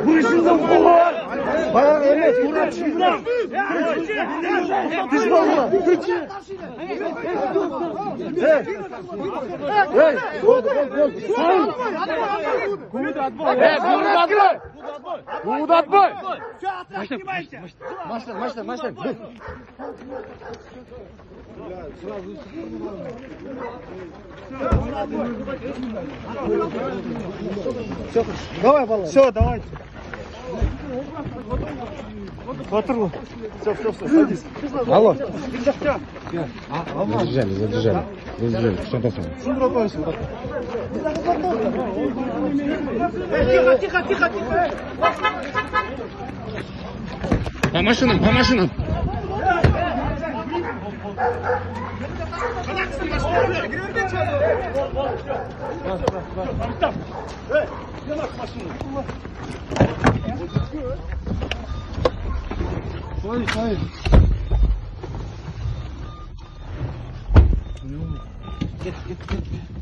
Burasından kovar. Bana öyle burada çıkıram. Düşmanla. Hey. Hey. Куд отбой. Машина. Давай, Балла. Все, давай. Ватерло. Все, садись. Алло. Задержали. Что там? Тихо. По машинам. Стой. Get.